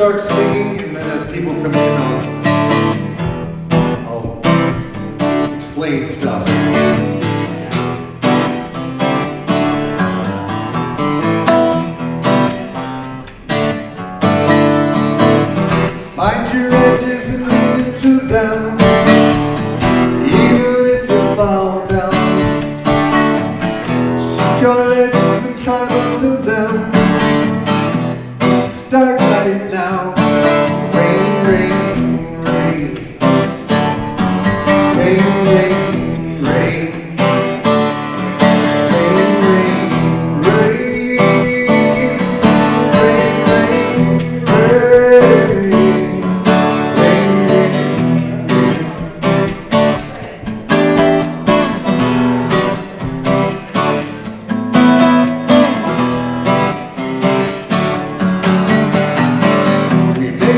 start singing, and then as people come in, I'll explain stuff. Find your edges and lean into them, even if you fall down. Seek your edges and climb up to them. Start right now. Rain, rain, rain. Rain, rain, rain. Rain, rain, rain. Rain, rain, rain.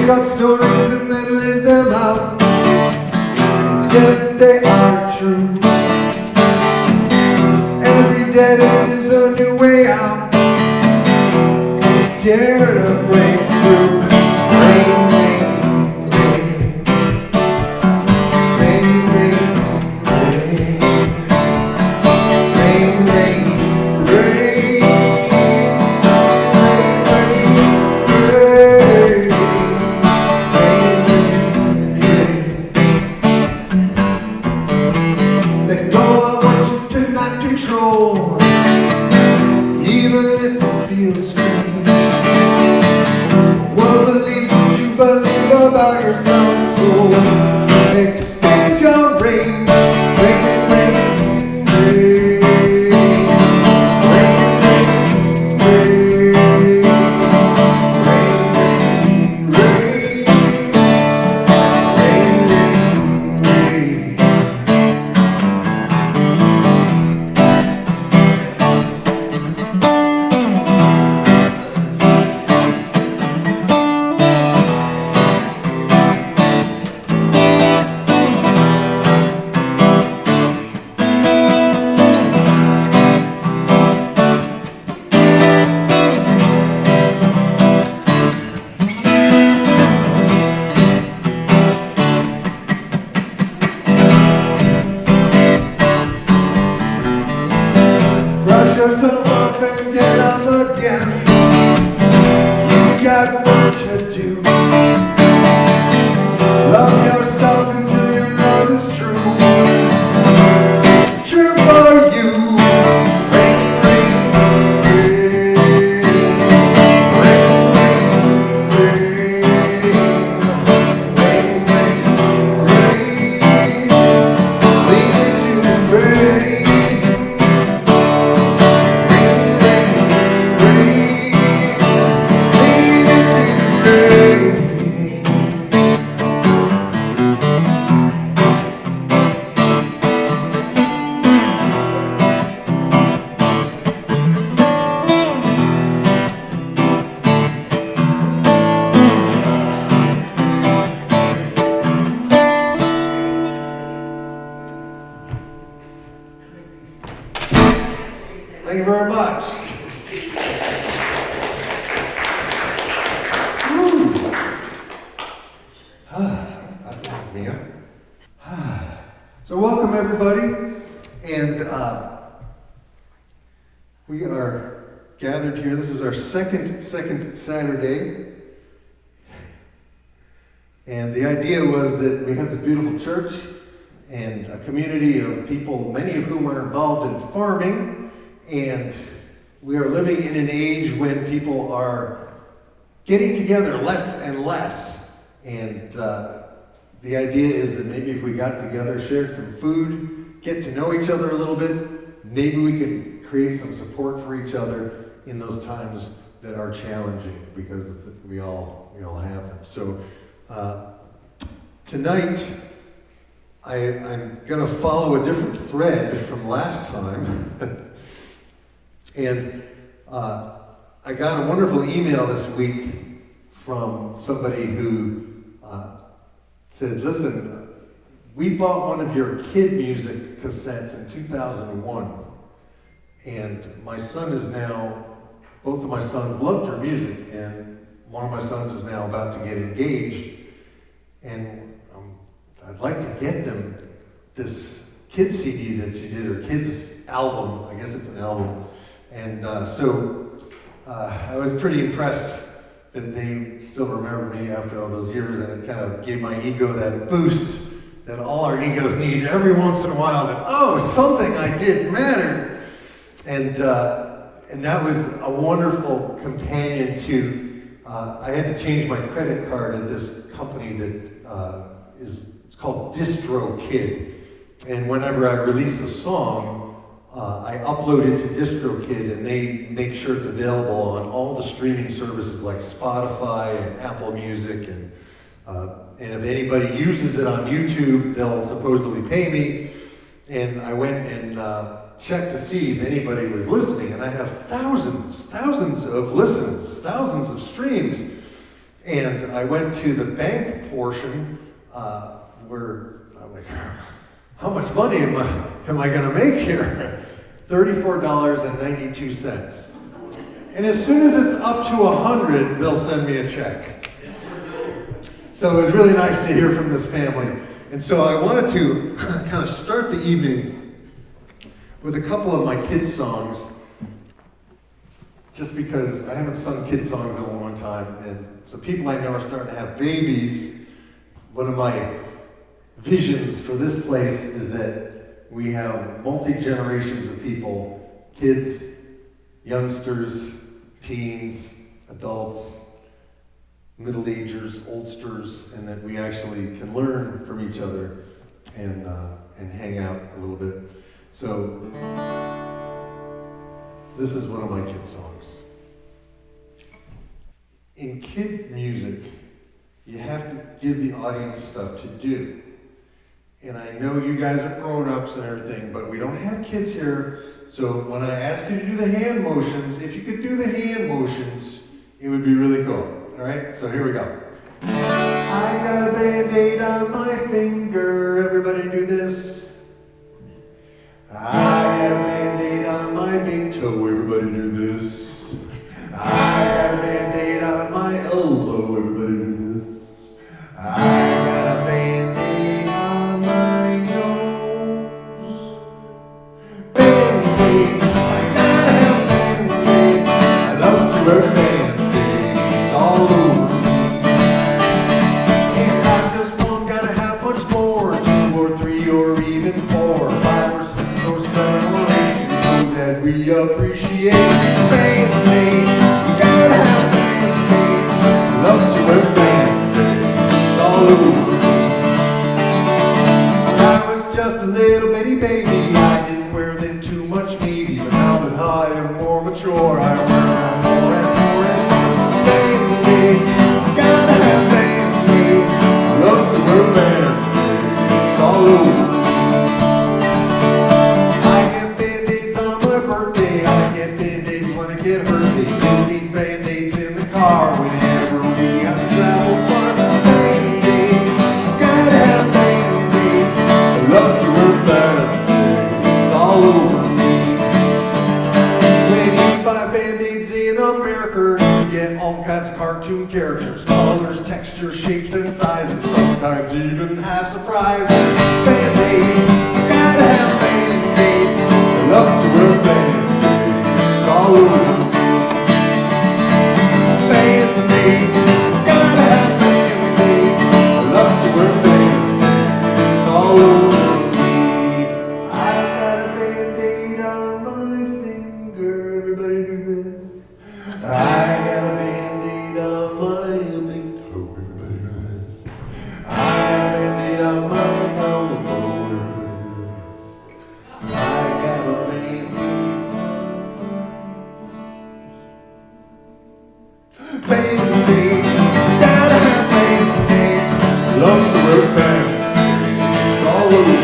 Up stories and then live them out as if they are true. Every dead end is a new way out. Dare to break through. Rain, rain, rain. Rain, rain, rain. Rain, rain, rain. Even if it feels strange, what believes what you believe about yourself, so expand your range. Rain, rain, rain. Rain, rain, rain. Rain, rain, rain. Rain, rain, rain. Brush yourself up and get up again. You've got work to do. Love yourself until your love is true. True for you. Rain, rain, rain. Rain, rain, rain. Rain, rain, rain. Lean into the rain. Thank you very much. So welcome everybody, and we are gathered here. This is our second Saturday, and the idea was that we have this beautiful church and a community of people, many of whom are involved in farming, and we are living in an age when people are getting together less and less, and the idea is that maybe if we got together, shared some food, get to know each other a little bit, maybe we can create some support for each other in those times that are challenging, because we all have them. So tonight, I'm going to follow a different thread from last time. And I got a wonderful email this week from somebody who said, listen, we bought one of your kid music cassettes in 2001. And my son is now, both of my sons loved your music, and one of my sons is now about to get engaged, and I'd like to get them this kids CD that you did, or kids album. I guess it's an album. And so I was pretty impressed that they still remember me after all those years, and it kind of gave my ego that boost that all our egos need every once in a while, that, oh, something I did mattered. And that was a wonderful companion to, I had to change my credit card at this company that it's called DistroKid. And whenever I release a song, I upload it to DistroKid, and they make sure it's available on all the streaming services like Spotify and Apple Music, and if anybody uses it on YouTube, they'll supposedly pay me. And I went and checked to see if anybody was listening, and I have thousands of listens, thousands of streams. And I went to the bank portion where I'm like, how much money am I going to make here? $34.92. And as soon as it's up to 100, they'll send me a check. So it was really nice to hear from this family. And so I wanted to kind of start the evening with a couple of my kids' songs, just because I haven't sung kids' songs in a long time, and some people I know are starting to have babies. One of my visions for this place is that we have multi-generations of people, kids, youngsters, teens, adults, middle-agers, oldsters, and that we actually can learn from each other and hang out a little bit. So this is one of my kids' songs. In kid music, you have to give the audience stuff to do. And I know you guys are grown-ups and everything, but we don't have kids here. So when I ask you to do the hand motions, if you could do the hand motions, it would be really cool. All right, so here we go. I got a Band-Aid on my finger. Everybody do this. I got a Band-Aid on my big toe. Everybody do this. I got a Band-Aid on my elbow. Everybody do this. I got a Band-Aid on my nose. Band-Aids. I gotta have Band-Aids. I love to wear Band-Aids all over me. Can't have just one, gotta have much more. 2 or 3 or even 4, 5 or 6 or 7 or 8. You know that we appreciate Band-Aids. You gotta have Band-Aids. Love to wear Band-Aids all over me. When I was just a little bitty baby, I didn't wear them too much maybe, but now that I am more mature, I wear them more and more and more. Band-Aids, gotta have Band-Aids. Love to wear Band-Aids all over me. I get Band-Aids on my birthday, I get Band-Aids when I get hurt. They give me Band-Aids in the car whenever we have to travel far. Band-Aids, gotta have Band-Aids. I love to wear Band-Aids all over me. When you buy Band-Aids in America, you get all kinds of cartoon characters, colors, textures, shapes, and sizes. Sometimes even have surprises. Band-Aids, gotta have Band-Aids. I love to wear Band-Aids all over me. Band-Aids, gotta have Band-Aids. I love to wear Band-Aids all over me. I got a Band-Aid on my finger. Everybody do this. I got a Band-Aid on my big toe. Everybody do this. I got a Band-Aid on my elbow. Everybody do this. I got a Band-Aid. Band-Aids, gotta have Band-Aids. Love to wear Band-Aids all over me.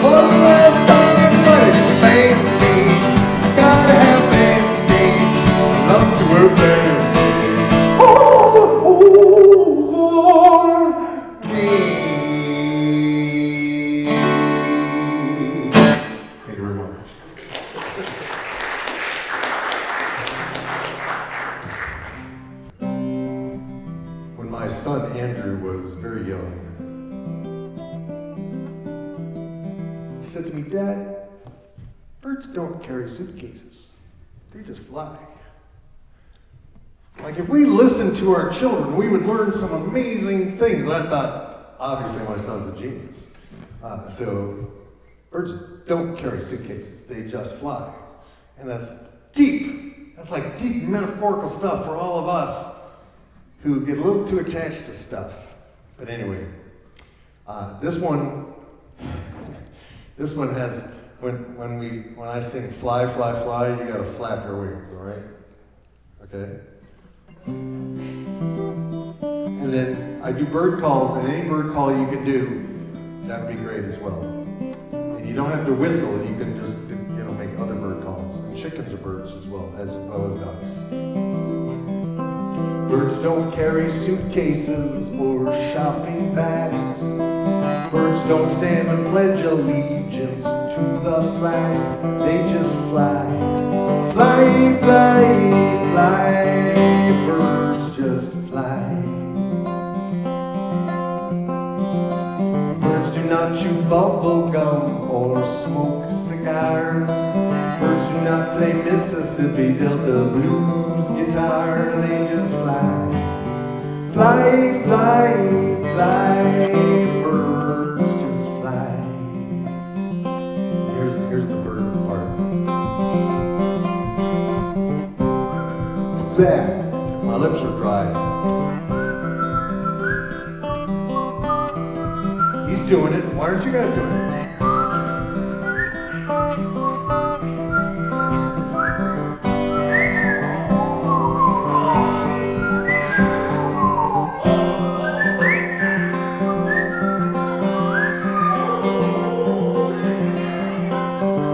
One last time, everybody. Band-Aids, gotta have Band-Aids. Love to wear Band-Aids all over me. Thank you very much. my son Andrew was very young, he said to me, "Dad, birds don't carry suitcases. They just fly." Like if we listened to our children, we would learn some amazing things. And I thought, obviously my son's a genius. So birds don't carry suitcases, they just fly. And that's deep. That's like deep metaphorical stuff for all of us who get a little too attached to stuff. But anyway, this one has, when I sing fly, fly, fly, you gotta flap your wings, all right? Okay? And then I do bird calls, and any bird call you can do, that would be great as well. And you don't have to whistle, you can just, make other bird calls. And chickens are birds as well as dogs. Birds don't carry suitcases or shopping bags. Birds don't stand and pledge allegiance to the flag. They just fly. Fly, fly, fly. Birds just fly. Birds do not chew bubble gum or smoke cigars. Birds do not play Mississippi Delta blues guitar. They just fly. Fly, fly, fly. Birds just fly. Here's the bird part. Bad. My lips are dry. He's doing it. Why aren't you guys doing it?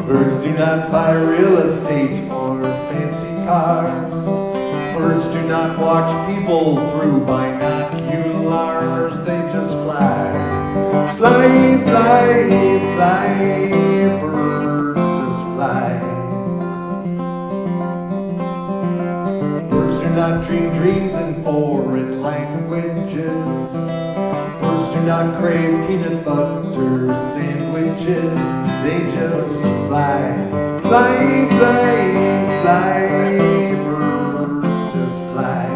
Birds do not buy real estate or fancy cars. Birds do not watch people through binoculars. They just fly. Fly, fly, fly. Birds just fly. Birds do not dream dreams in foreign languages. Birds do not crave peanut butter sandwiches. They just fly. Fly, fly, fly. Birds just fly.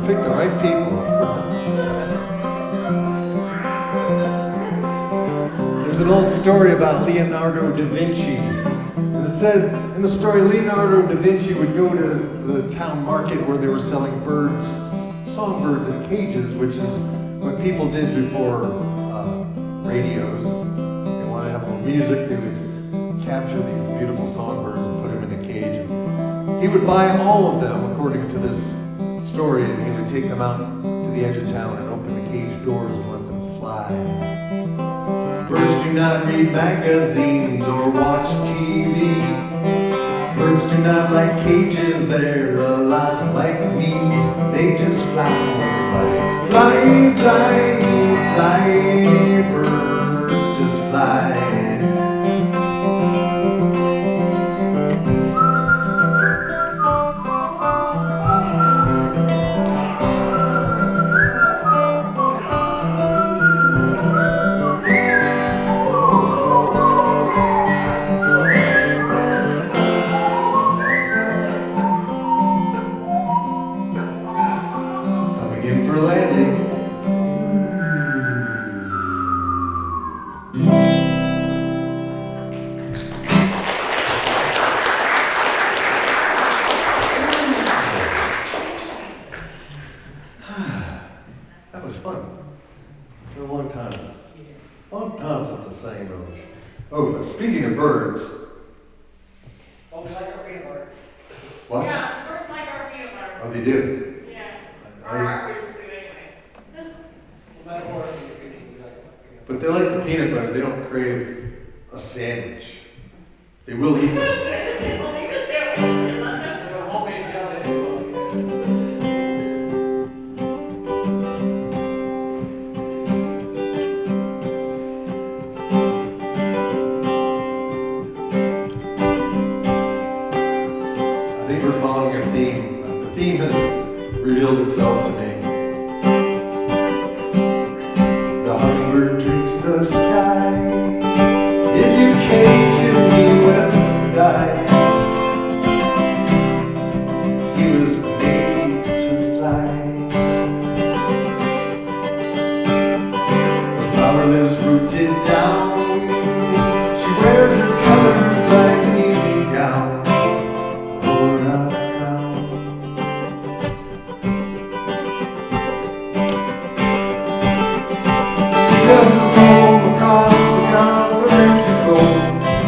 Pick the right people. There's an old story about Leonardo da Vinci. And it says in the story, Leonardo da Vinci would go to the town market where they were selling birds, songbirds in cages, which is what people did before radios. They wanted to have a little music, they would capture these beautiful songbirds and put them in a cage. And he would buy all of them, according to this story, and he would take them out to the edge of town and open the cage doors and let them fly. Birds do not read magazines or watch TV. Birds do not like cages, they're a lot like me. They just fly. Fly, fly, fly. Birds just fly. That was fun. For a long time. Long time since I sang those. Oh, but speaking of birds. Oh, we like our peanut butter. What? Yeah, birds like our peanut butter. Oh, they do? Yeah. I- Or our birds do anyway. No matter what, we like peanut But they like the peanut butter. They don't crave a sandwich. They will eat them. Well, you can say what you want. They're gonna hold me down there. I think we're following a theme. The theme has revealed itself to me. The hummingbird drinks the sky. If you cage him, he will die. He was made to fly. The flower lives rooted down. She wears her colors like an evening gown. Or a crown. He comes home across the Gulf of Mexico.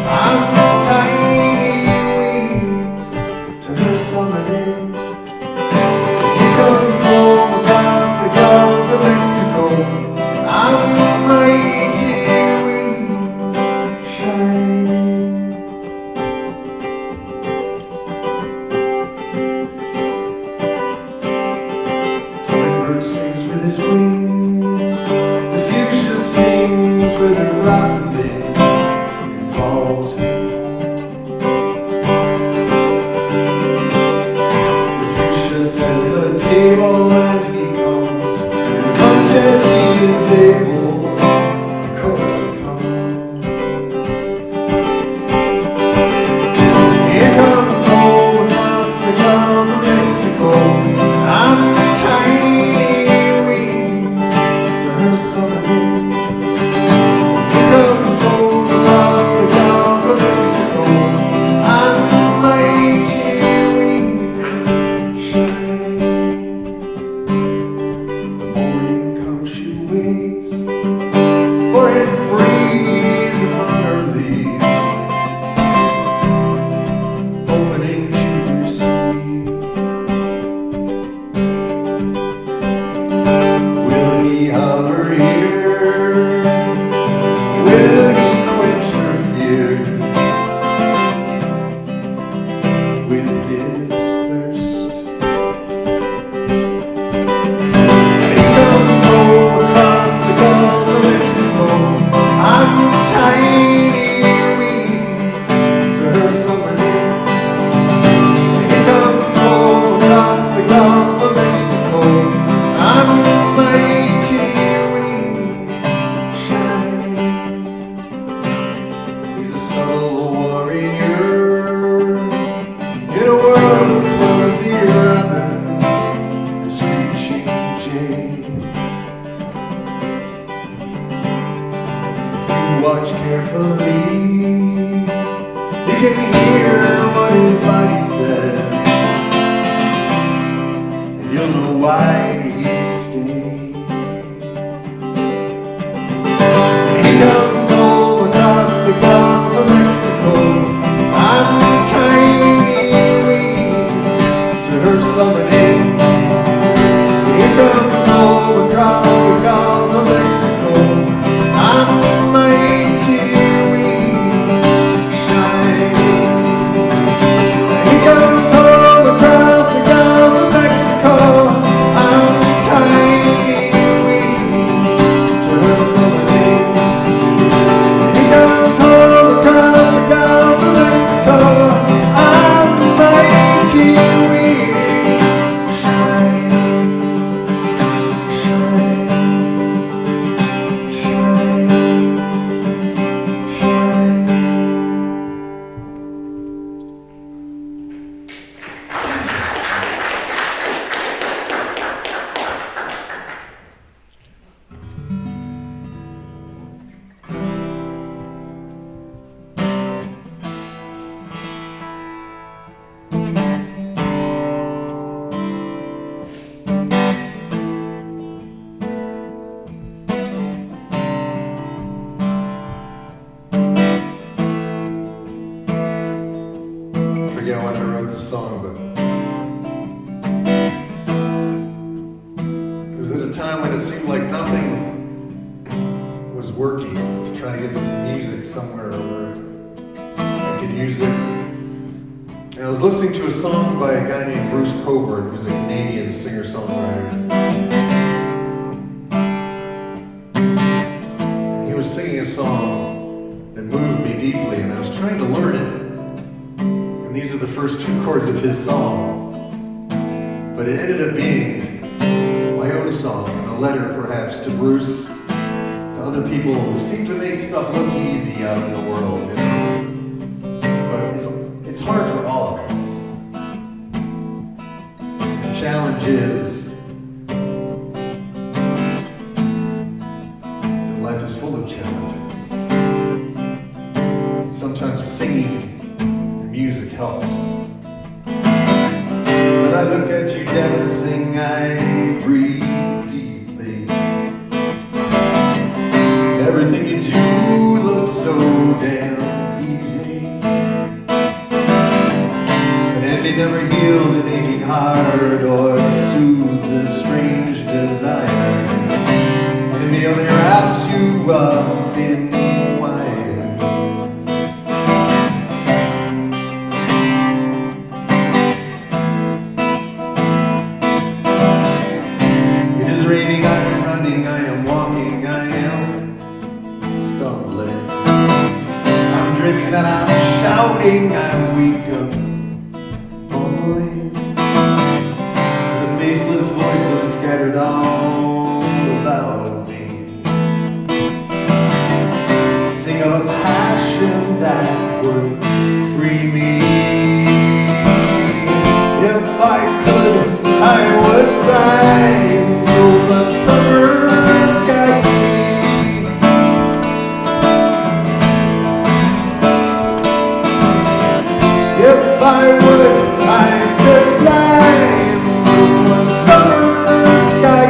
I'm tiny wings to her summer day. He comes home across the Gulf of Mexico. I'm mighty wings shine. Hummingbird sings with his wings. The fuchsia sings with her blossoming and calls him home. The fuchsia sets the table and he comes as much as he is able. Of course he comes. Here comes home across the Gulf of Mexico. I'm tiny wings to her summer day. Here comes home across the Gulf of Mexico. I'm mighty wings shine. The morning comes, she waits for his breeze upon her leaves, opening to receive. Will he hover here? Will he quench her fear with his thirst? He comes home across the Gulf of Mexico. I'm tiny wings to her summer day. He comes home across the Gulf of Mexico. I'm mighty wings shine. He's a subtle warrior in a world of clumsy robins and screeching jays. If you watch carefully, you can hear what his body says, and you'll know why he stays. He comes home across the Gulf of Mexico. I'm tiny wings to her summer day. He comes home across the Gulf of Mexico. I'm mighty wings shining. He comes home across the Gulf of Mexico. I'm tiny wings to her summer day. He comes home across the Gulf of Mexico. I'm mighty wings shining, shining, shining, shining. I forget when I wrote the song, but it was at a time when it seemed like nothing was working to try to get this music somewhere where I could music. And I was listening to a song by a guy named Bruce Coburn, who's a Canadian singer-songwriter. He was singing a song that moved me deeply, and I was trying to learn it. And these are the first two chords of his song. But it ended up being my own song, and a letter perhaps to Bruce, to other people who seem to make stuff look easy out in the world, you know. But it's hard for all of us. The challenge is that life is full of challenges. Sometimes singing and music helps. When I look at you dancing, I breathe deeply. Everything you do looks so damn easy. But envy never healed an aching heart or soothed this strange desire. Envy only wraps you up in wire. Raining, I am running, I am walking, I am stumbling. I'm dreaming that I'm shouting, I'm weak, I'm fumbling. The faceless voices scattered all about me sing of a passion that would free me. If I could, I would fly the summer sky. If I would, I could fly into the summer sky.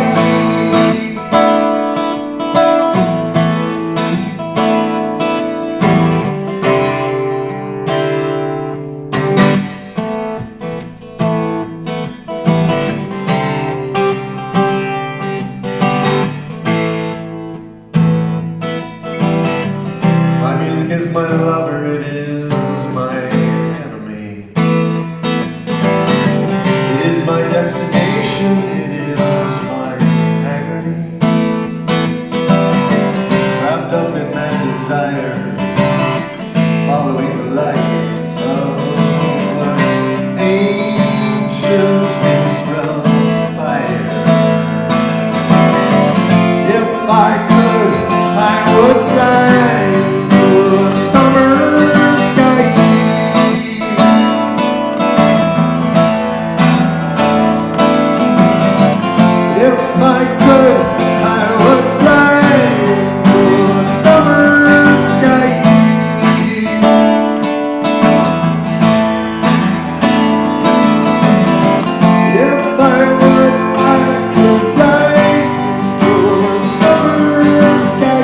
Is my lover, it is my enemy. It is my destination, it is my agony. Wrapped up in my desires, following the lights of an ancient minstrel fire. If I could, I would fly summer sky. If I could, I would fly into the summer sky. If I would, I could fly into the summer sky.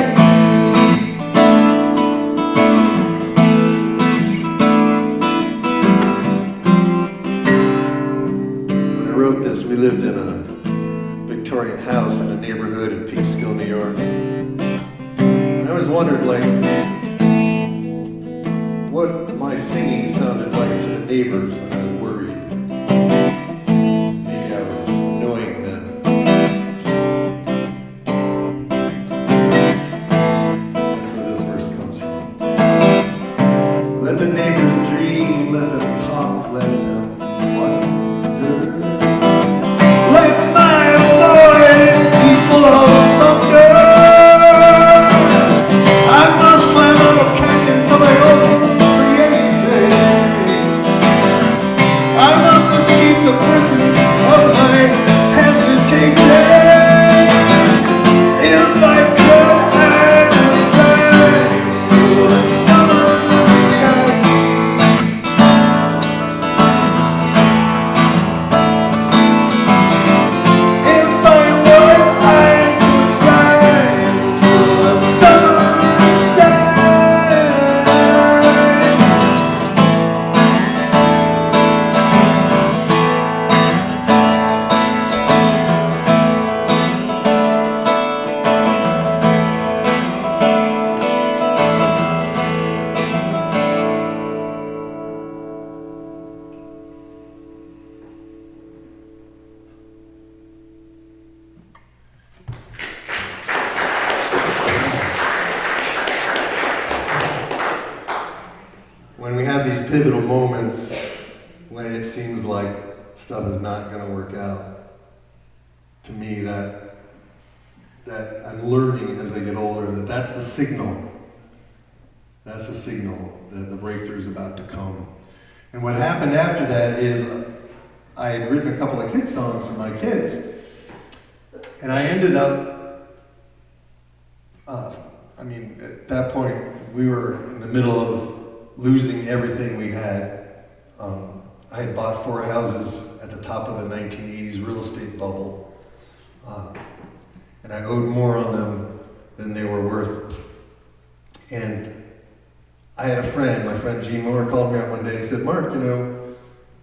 We lived in a Victorian house in a neighborhood in Peekskill, New York. And I always wondered, like, what my singing sounded like to the neighbors, and I was worried. Maybe I was annoying them. That's where this verse comes from. Let the neighbors dream, let them talk, let them wonder. Let my voice be full of thunder. I must climb out of canyons of my own creating. pivotal moments when it seems like stuff is not going to work out. To me, that I'm learning as I get older that's the signal. That's the signal that the breakthrough is about to come. And what happened after that is I had written a couple of kids songs for my kids, and I ended up. At that point, we were in the middle of losing everything we had. I had bought 4 houses at the top of the 1980s real estate bubble, and I owed more on them than they were worth. And I had a friend, my friend Gene Moore, called me up one day and said, "Mark,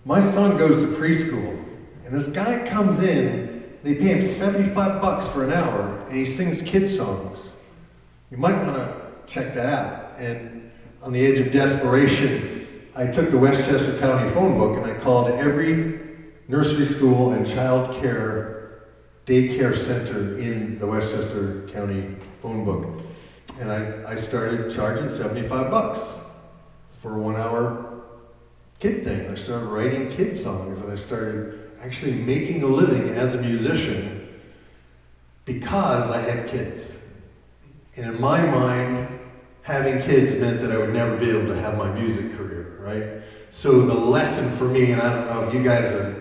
my son goes to preschool, and this guy comes in, they pay him $75 for an hour, and he sings kid songs. You might want to check that out." And on the edge of desperation, I took the Westchester County phone book and I called every nursery school and child care daycare center in the Westchester County phone book. And I started charging $75 for a 1-hour kid thing. I started writing kid songs, and I started actually making a living as a musician because I had kids. And in my mind, having kids meant that I would never be able to have my music career, right? So the lesson for me, and I don't know if you guys are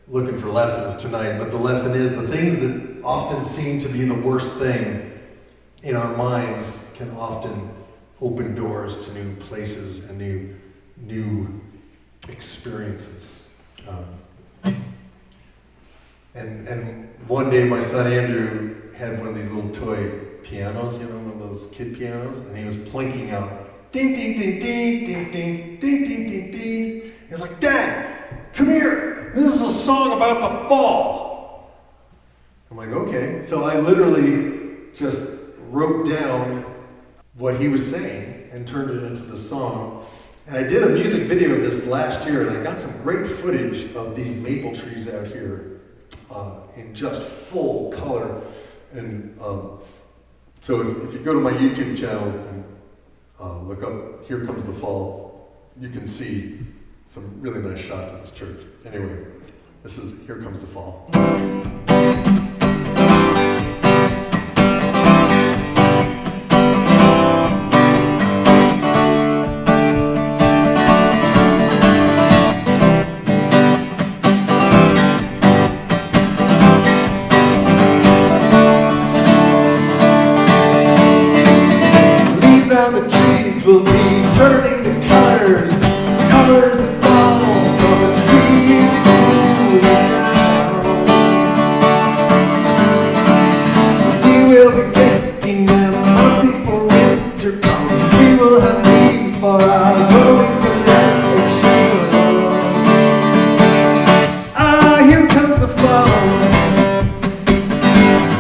looking for lessons tonight, but the lesson is the things that often seem to be the worst thing in our minds can often open doors to new places and new experiences. And one day my son Andrew had one of these little toy pianos, one of those kid pianos, and he was plinking out ding ding ding ding ding ding ding ding ding ding. He was like, "Dad, come here. This is a song about the fall." I'm like, "Okay." So I literally just wrote down what he was saying and turned it into the song. And I did a music video of this last year, and I got some great footage of these maple trees out here in just full color. And so if you go to my YouTube channel and look up "Here Comes the Fall," you can see some really nice shots of this church. Anyway, this is "Here Comes the Fall." Will be turning the colors that fall from the trees to the ground. We will be picking them up before winter comes. We will have leaves for our growing collection. Ah, here comes the fall.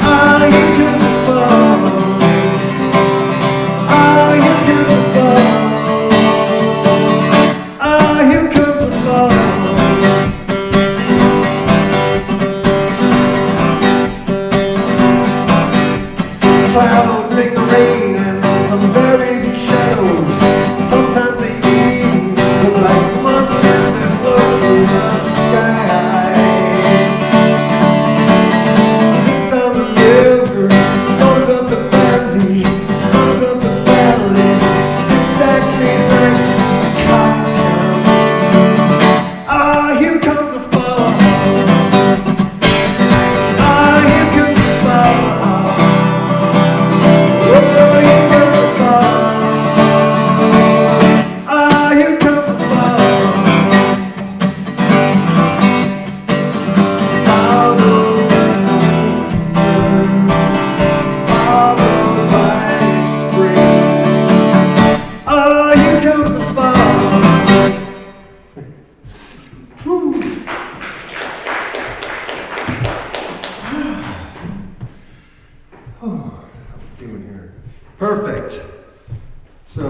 Ah, here comes the fall. Clouds make the rain and some very big shadows. Sometimes they even look like monsters that float through the sky. This time the river flows up the valley, exactly like Cotton. Ah, here comes the fall. Ah, here comes the fall. Perfect. So,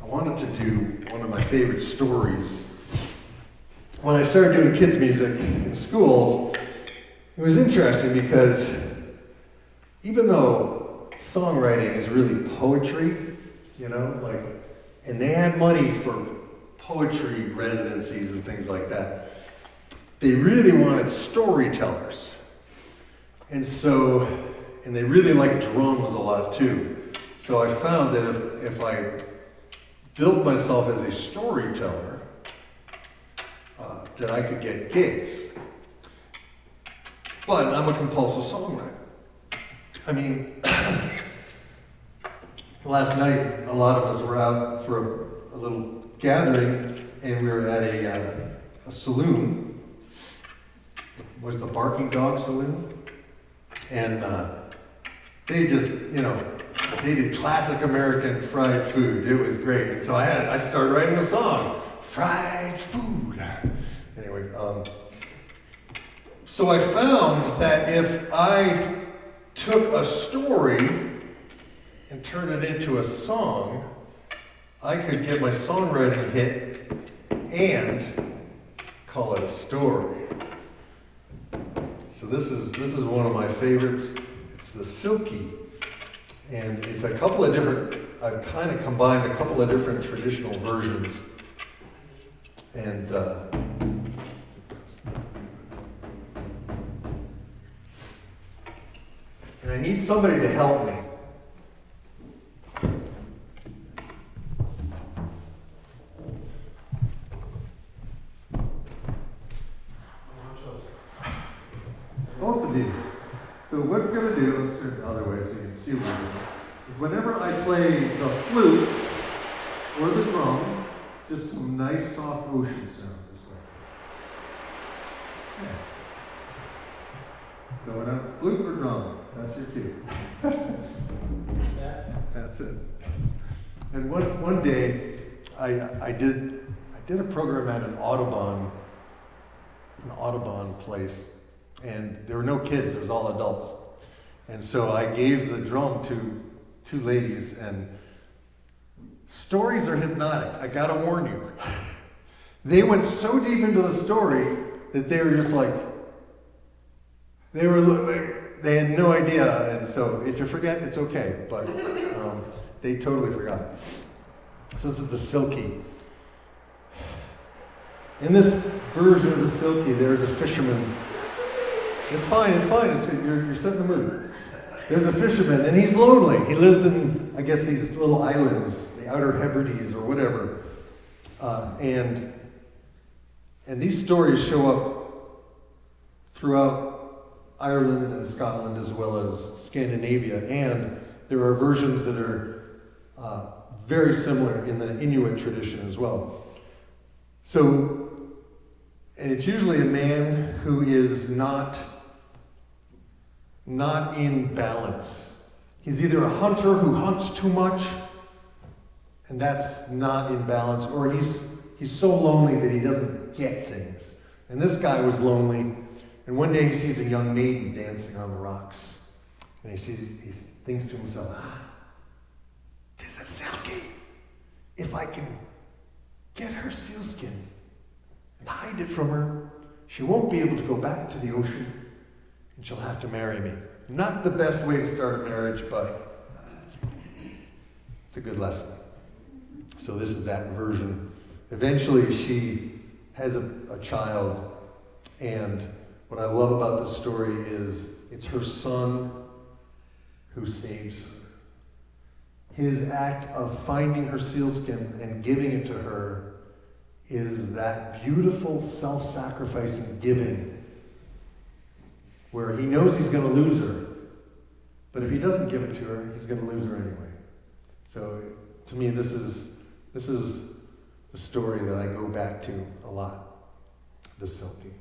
I wanted to do one of my favorite stories. When I started doing kids music in schools, it was interesting because even though songwriting is really poetry, like, and they had money for poetry residencies and things like that. They really wanted storytellers. And they really liked drums a lot too. So I found that if I built myself as a storyteller, that I could get gigs. But I'm a compulsive songwriter. I mean, last night a lot of us were out for a little gathering, and we were at a saloon. Was the Barking Dog Saloon? And they just, they did classic American fried food. It was great. And so I started writing a song, Fried Food. Anyway, so I found that if I took a story and turned it into a song, I could get my songwriting hit and call it a story. So this is one of my favorites. It's the Silky. And it's a couple of different, I've kind of combined a couple of different traditional versions. And I need somebody to help me. Both of you. So what we're going to do, let's turn it the other way so you can see what we're doing, is whenever I play the flute or the drum, just some nice soft ocean sound this way. Yeah. So when I'm flute or drum, that's your cue. That's it. And one day, I did a program at an Audubon place, and there were no kids, it was all adults. And so I gave the drum to two ladies, and stories are hypnotic, I gotta warn you. They went so deep into the story that they were just like, they had no idea. And so if you forget, it's okay, but they totally forgot. So this is the Silky. In this version of the Silky, there's a fisherman. It's fine, you're setting the mood. There's a fisherman, and he's lonely. He lives in, I guess, these little islands, the Outer Hebrides or whatever. And these stories show up throughout Ireland and Scotland as well as Scandinavia. And there are versions that are very similar in the Inuit tradition as well. So, and it's usually a man who is not in balance. He's either a hunter who hunts too much, and that's not in balance, or he's so lonely that he doesn't get things. And this guy was lonely, and one day he sees a young maiden dancing on the rocks, and he thinks to himself, "'Tis a Silky. If I can get her sealskin and hide it from her, she won't be able to go back to the ocean, and she'll have to marry me." Not the best way to start a marriage, but it's a good lesson. So this is that version. Eventually she has a child, and what I love about this story is it's her son who saves her. His act of finding her sealskin and giving it to her is that beautiful self-sacrificing giving where he knows he's going to lose her, but if he doesn't give it to her, he's going to lose her anyway. So to me, this is the story that I go back to a lot, the Silky.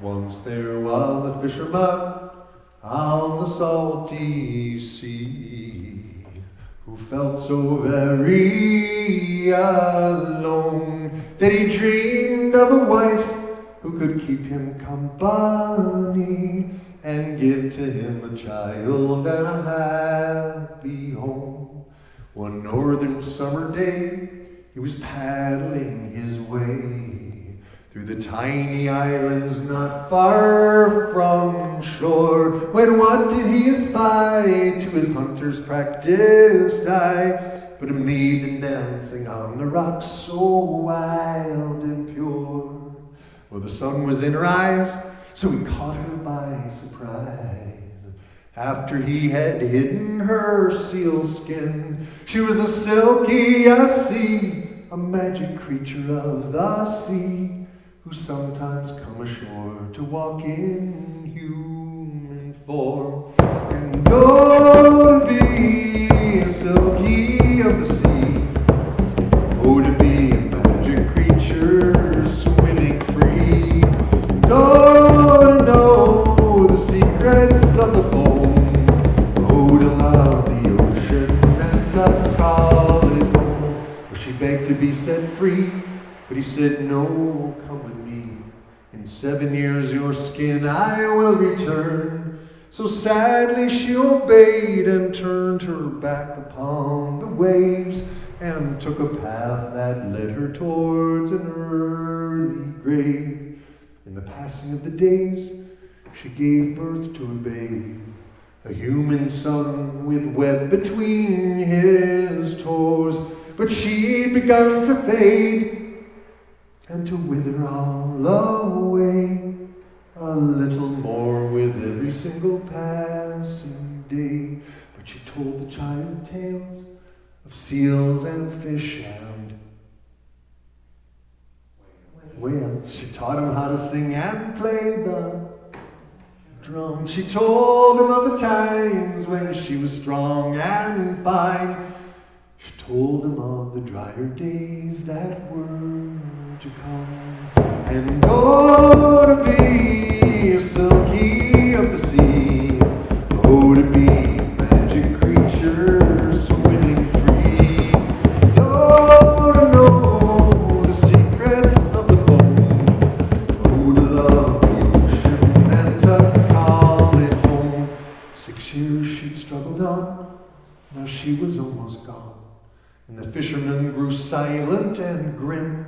Once there was a fisherman on the salty sea, who felt so very alone that he dreamed of a wife who could keep him company and give to him a child and a happy home. One northern summer day, he was paddling his way through the tiny islands not far from shore, when what did he espy to his hunter's practiced eye but a maiden dancing on the rocks so wild and pure? Well, the sun was in her eyes, so he caught her by surprise. After he had hidden her sealskin, she was a silky, a magic creature of the sea, who sometimes come ashore to walk in human form. And oh, to be a silky of the sea, oh, to be a magic creature swimming free, oh, to know the secrets of the foam, oh, to love the ocean and to call it home. Well, she begged to be set free, but he said, no, come with me. In 7 years your skin I will return. So sadly she obeyed and turned her back upon the waves and took a path that led her towards an early grave. In the passing of the days, she gave birth to a babe, a human son with web between his toes. But she'd begun to fade and to wither all away, a little more with every single passing day. But she told the child tales of seals and fish and whales. She taught him how to sing and play the drum. She told him of the times when she was strong and fine. She told him of the drier days that were to come. And oh, to be a silky of the sea, oh, to be a magic creature swimming free, oh, to know the secrets of the foam, oh, to love the ocean and to call it home. 6 years she'd struggled on, now she was almost gone. And the fisherman grew silent and grim,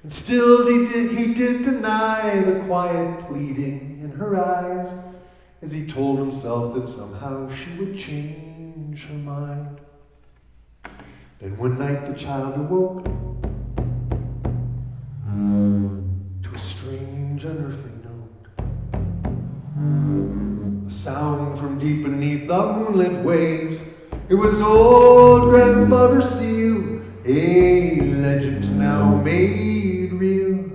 and still he did deny the quiet pleading in her eyes, as he told himself that somehow she would change her mind. Then one night the child awoke to a strange unearthly note, a sound from deep beneath the moonlit waves. It was old Grandfather Seal, a legend now made real,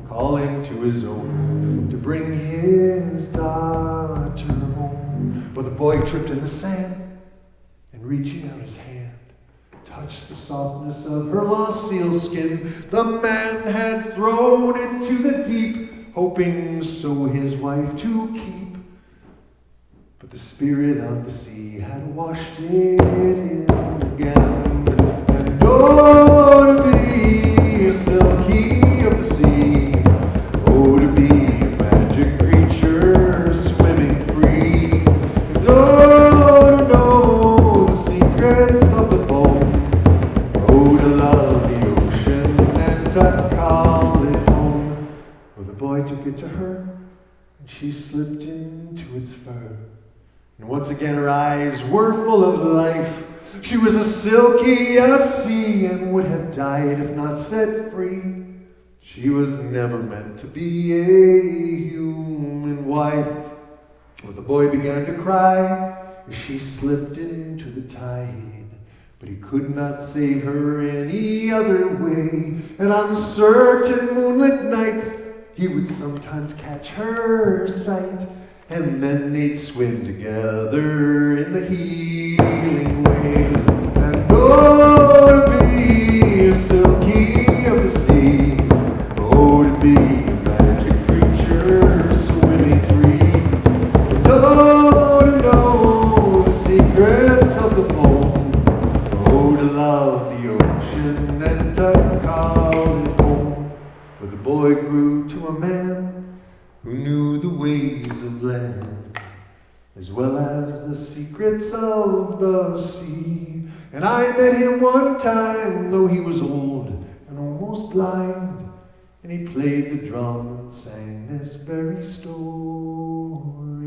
calling to his own to bring his daughter home. But the boy tripped in the sand, and reaching out his hand, touched the softness of her lost seal skin the man had thrown into the deep, hoping so his wife to keep. But the spirit of the sea had washed it in again. And oh, to be a silky of the sea, oh, to be a magic creature swimming free, and oh, to know the secrets of the foam, oh, to love the ocean and to call it home. Well, the boy took it to her, and she slipped into its fur. And once again her eyes were full of life. She was a silky sea and would have died if not set free. She was never meant to be a human wife. Well, the boy began to cry as she slipped into the tide, but he could not save her any other way. And on certain moonlit nights he would sometimes catch her sight, and then they'd swim together in the healing waves. And oh, to be a silky of the sea, oh, to be a magic creature swimming free, and oh, to has the secrets of the sea. And I met him one time, though he was old and almost blind. And he played the drum and sang this very story.